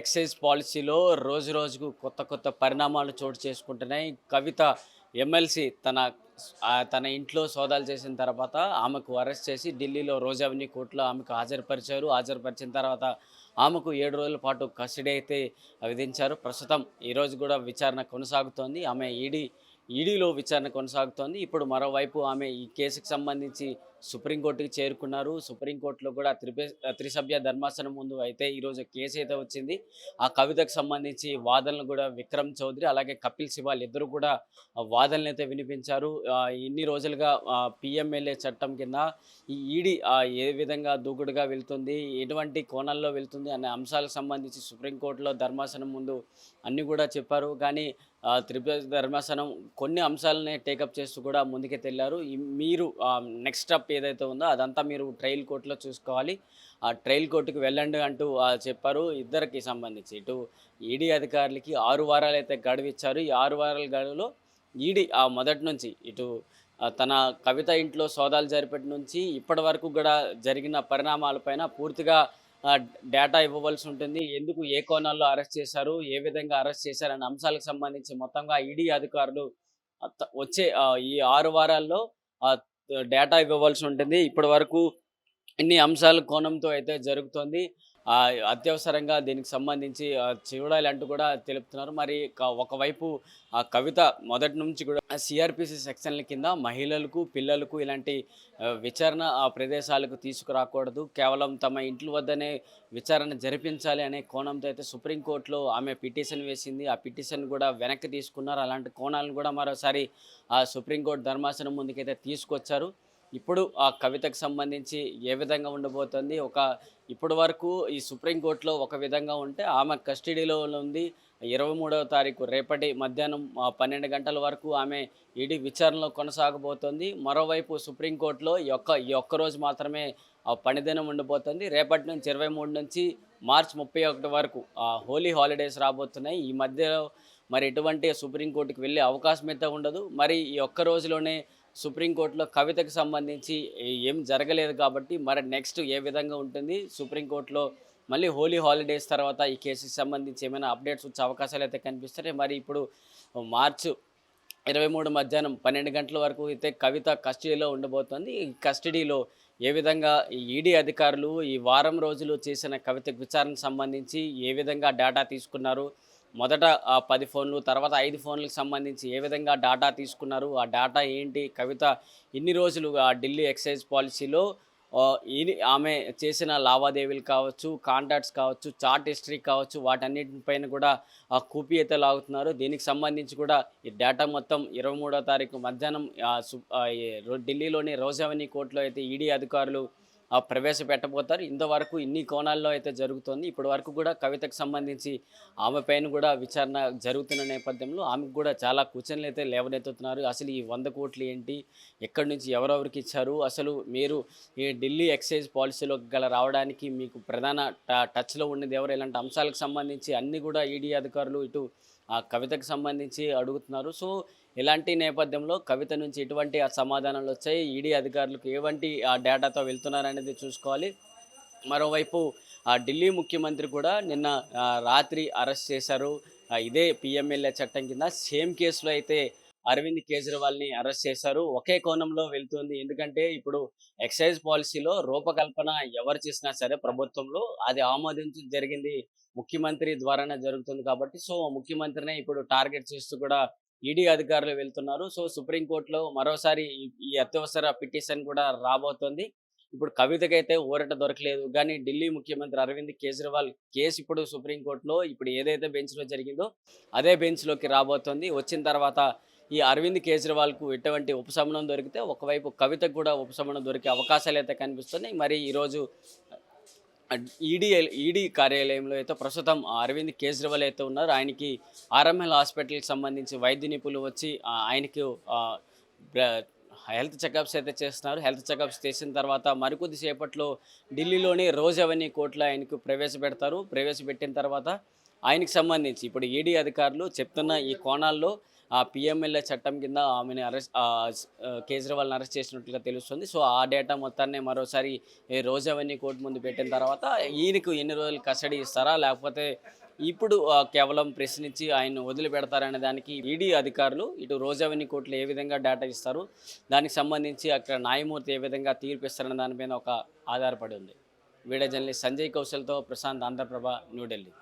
Excise పాలిసీలో రోజు రోజుకు కొత్త కొత్త పరిణామాలు చోటు చేసుకుంటున్నాయి. కవిత ఎమ్మెల్సీ తన ఇంట్లో సోదాలు చేసిన తర్వాత ఆమెకు అరెస్ట్ చేసి ఢిల్లీలో రోజ్ అవెన్యూ కోర్టులో ఆమెకు హాజరుపరిచారు. హాజరుపరిచిన తర్వాత ఆమెకు 7 రోజుల పాటు కస్టడీ అయితే విధించారు. ప్రస్తుతం ఈరోజు కూడా విచారణ కొనసాగుతోంది. ఆమె ఈడీలో విచారణ కొనసాగుతోంది. ఇప్పుడు మరోవైపు ఆమె ఈ కేసుకు సంబంధించి సుప్రీంకోర్టుకి చేరుకున్నారు. సుప్రీంకోర్టులో కూడా త్రిసభ్య ధర్మాసనం ముందు అయితే ఈరోజు కేసు అయితే వచ్చింది. ఆ కవితకు సంబంధించి వాదనలు కూడా విక్రమ్ చౌదరి అలాగే కపిల్ సిబాల్ ఇద్దరు కూడా వాదనలు అయితే వినిపించారు. ఇన్ని రోజులుగా పిఎంఎల్ఏ చట్టం కింద ఈ ఈడీ ఏ విధంగా దూకుడుగా వెళ్తుంది, ఎటువంటి కోణాల్లో వెళ్తుంది అనే అంశాలకు సంబంధించి సుప్రీంకోర్టులో ధర్మాసనం ముందు అన్నీ కూడా చెప్పారు. కానీ త్రిసభ్య ధర్మాసనం కొన్ని అంశాలనే టేకప్ చేస్తూ కూడా ముందుకెళ్ళారు. మీరు నెక్స్ట్ స్టెప్ ఏదైతే ఉందో అదంతా మీరు ట్రయల్ కోర్టులో చూసుకోవాలి. ఆ ట్రయల్ కోర్టుకు వెళ్ళండి అంటూ చెప్పారు. ఇద్దరికి సంబంధించి ఇటు ఈడీ అధికారులకి 6 వారాలు అయితే గడువు ఇచ్చారు. ఈ 6 వారాల గడువులో ఈడీ మొదటి నుంచి ఇటు తన కవిత ఇంట్లో సోదాలు జరిపేటి నుంచి ఇప్పటి వరకు కూడా జరిగిన పరిణామాలపైన పూర్తిగా డేటా ఇవ్వవలసి ఉంటుంది. ఎందుకు ఏ కోణాల్లో అరెస్ట్ చేశారు, ఏ విధంగా అరెస్ట్ చేశారు అనే అంశాలకు సంబంధించి మొత్తంగా ఈడీ అధికారులు వచ్చే ఈ 6 వారాల్లో డేటా ఇవ్వవలసి ఉంటుంది. ఇప్పటి వరకు ఇన్ని అంశాల కోణంతో అయితే జరుగుతోంది. అత్యవసరంగా దీనికి సంబంధించి చూడాలి అంటూ కూడా తెలుపుతున్నారు. మరి ఒకవైపు కవిత మొదటి నుంచి కూడా సిఆర్పిసి సెక్షన్ల కింద మహిళలకు, పిల్లలకు ఇలాంటి విచారణ ప్రదేశాలకు తీసుకురాకూడదు, కేవలం తమ ఇంట్ల వద్దనే విచారణ జరిపించాలి అనే కోణంతో అయితే సుప్రీంకోర్టులో ఆమె పిటిషన్ వేసింది. ఆ పిటిషన్ కూడా వెనక్కి తీసుకున్నారు. అలాంటి కోణాలను కూడా మరోసారి సుప్రీంకోర్టు ధర్మాసనం ముందుకైతే తీసుకొచ్చారు. ఇప్పుడు ఆ కవితకు సంబంధించి ఏ విధంగా ఉండబోతుంది, ఇప్పటి వరకు ఈ సుప్రీంకోర్టులో ఒక విధంగా ఉంటే ఆమె కస్టడీలో ఉంది. 23వ తారీఖు రేపటి మధ్యాహ్నం 12 గంటల వరకు ఆమె ఈడీ విచారణలో కొనసాగబోతోంది. మరోవైపు సుప్రీంకోర్టులో ఈ ఒక్క రోజు మాత్రమే పనిదినం ఉండబోతుంది. రేపటి నుంచి 23 నుంచి మార్చి 31 వరకు హోలీ హాలిడేస్ రాబోతున్నాయి. ఈ మధ్యలో మరి ఎటువంటి సుప్రీంకోర్టుకి వెళ్ళే అవకాశం అయితే ఉండదు. మరి ఈ ఒక్క రోజులోనే సుప్రీంకోర్టులో కవితకు సంబంధించి ఏం జరగలేదు కాబట్టి మరి నెక్స్ట్ ఏ విధంగా ఉంటుంది, సుప్రీంకోర్టులో మళ్ళీ హోలీ హాలిడేస్ తర్వాత ఈ కేసుకి సంబంధించి ఏమైనా అప్డేట్స్ వచ్చే అవకాశాలు అయితే కనిపిస్తున్నాయి. మరి ఇప్పుడు మార్చి 23 మధ్యాహ్నం 12 గంటల వరకు అయితే కవిత కస్టడీలో ఉండబోతోంది. ఈ కస్టడీలో ఏ విధంగా ఈ ఈడీ అధికారులు ఈ వారం రోజులు చేసిన కవిత విచారణకు సంబంధించి ఏ విధంగా డేటా తీసుకున్నారు, మొదట 10 ఫోన్లు, తర్వాత 5 ఫోన్లకు సంబంధించి ఏ విధంగా డేటా తీసుకున్నారు, ఆ డేటా ఏంటి, కవిత ఇన్ని రోజులు ఢిల్లీ ఎక్సైజ్ పాలసీలో ఆమె చేసిన లావాదేవీలు కావచ్చు, కాంటాక్ట్స్ కావచ్చు, చార్ట్ హిస్టరీ కావచ్చు, వాటన్నిటిపైన కూడా కూపీ అయితే లాగుతున్నారు. దీనికి సంబంధించి కూడా ఈ డేటా మొత్తం 23వ తారీఖు మధ్యాహ్నం ఢిల్లీలోని రోజ్ అవెన్యూ కోర్టులో అయితే ఈడీ అధికారులు ప్రవేశపెట్టబోతారు. ఇంతవరకు ఇన్ని కోణాల్లో అయితే జరుగుతోంది. ఇప్పటి వరకు కూడా కవితకు సంబంధించి ఆమె పైన కూడా విచారణ జరుగుతున్న నేపథ్యంలో ఆమెకు కూడా చాలా క్వశ్చన్లు అయితే లేవనెత్తుతున్నారు. అసలు ఈ 100 కోట్లు ఏంటి, ఎక్కడి నుంచి ఎవరెవరికి ఇచ్చారు, అసలు మీరు ఈ ఢిల్లీ ఎక్సైజ్ పాలసీలోకి రావడానికి మీకు ప్రధాన టచ్లో ఉన్నది ఎవరు, ఇలాంటి అంశాలకు సంబంధించి అన్నీ కూడా ఈడీ అధికారులు ఇటు కవితకు సంబంధించి అడుగుతున్నారు. సో ఇలాంటి నేపథ్యంలో కవిత నుంచి ఎటువంటి సమాధానాలు వచ్చాయి, ఈడీ అధికారులకు ఏవంటి డేటాతో వెళ్తున్నారనేది చూసుకోవాలి. మరోవైపు ఢిల్లీ ముఖ్యమంత్రి కూడా నిన్న రాత్రి అరెస్ట్ చేశారు. ఇదే పిఎంఎల్ఏ చట్టం కింద సేమ్ కేసులో అయితే అరవింద్ కేజ్రీవాల్ని అరెస్ట్ చేశారు. ఒకే కోణంలో వెళ్తుంది. ఎందుకంటే ఇప్పుడు ఎక్సైజ్ పాలసీలో రూపకల్పన ఎవరు చేసినా సరే ప్రభుత్వంలో అది ఆమోదించి జరిగింది ముఖ్యమంత్రి ద్వారానే జరుగుతుంది కాబట్టి సో ముఖ్యమంత్రినే ఇప్పుడు టార్గెట్ చేస్తూ కూడా ఈడీ అధికారులు వెళ్తున్నారు. సో సుప్రీంకోర్టులో మరోసారి ఈ అత్యవసర పిటిషన్ కూడా రాబోతోంది. ఇప్పుడు కవితకైతే ఊరట దొరకలేదు. కానీ ఢిల్లీ ముఖ్యమంత్రి అరవింద్ కేజ్రీవాల్ కేసు ఇప్పుడు సుప్రీంకోర్టులో ఇప్పుడు ఏదైతే బెంచ్లో జరిగిందో అదే బెంచ్లోకి రాబోతోంది. వచ్చిన తర్వాత ఈ అరవింద్ కేజ్రీవాల్కు ఎటువంటి ఉపశమనం దొరికితే ఒకవైపు కవితకు కూడా ఉపశమనం దొరికే అవకాశాలు అయితే కనిపిస్తున్నాయి. మరి ఈరోజు ఈడీ కార్యాలయంలో అయితే ప్రస్తుతం అరవింద్ కేజ్రీవాల్ అయితే ఉన్నారు. ఆయనకి ఆర్ఎంఎల్ హాస్పిటల్కి సంబంధించి వైద్య నిపుణులు వచ్చి ఆయనకు హెల్త్ చెకప్స్ అయితే చేస్తున్నారు. హెల్త్ చెకప్స్ చేసిన తర్వాత మరికొద్ది సేపట్లో ఢిల్లీలోని రోజ్ అవెన్యూ కోర్టులో ఆయనకు ప్రవేశపెడతారు. ప్రవేశపెట్టిన తర్వాత ఆయనకు సంబంధించి ఇప్పుడు ఈడీ అధికారులు చెప్తున్న ఈ కోణాల్లో పిఎంఎల్ఏ చట్టం కింద ఆమెను కేజ్రీవాల్ని అరెస్ట్ చేసినట్లుగా తెలుస్తుంది. సో ఆ డేటా మొత్తాన్ని మరోసారి రోజ్ అవెన్యూ కోర్టు ముందు పెట్టిన తర్వాత ఈయనకు ఎన్ని రోజులు కస్టడీ ఇస్తారా, లేకపోతే ఇప్పుడు కేవలం ప్రశ్నించి ఆయన్ని వదిలిపెడతారనే దానికి ఈడీ అధికారులు ఇటు రోజావని కోర్టులో ఏ విధంగా డేటా ఇస్తారు, దానికి సంబంధించి అక్కడ న్యాయమూర్తి ఏ విధంగా తీర్పు ఇస్తారనే దానిపైన ఒక ఆధారపడి ఉంది. వీడియో జర్నలిస్ట్ సంజయ్ కౌశల్తో ప్రశాంత్, ఆంధ్రప్రభ, న్యూఢిల్లీ.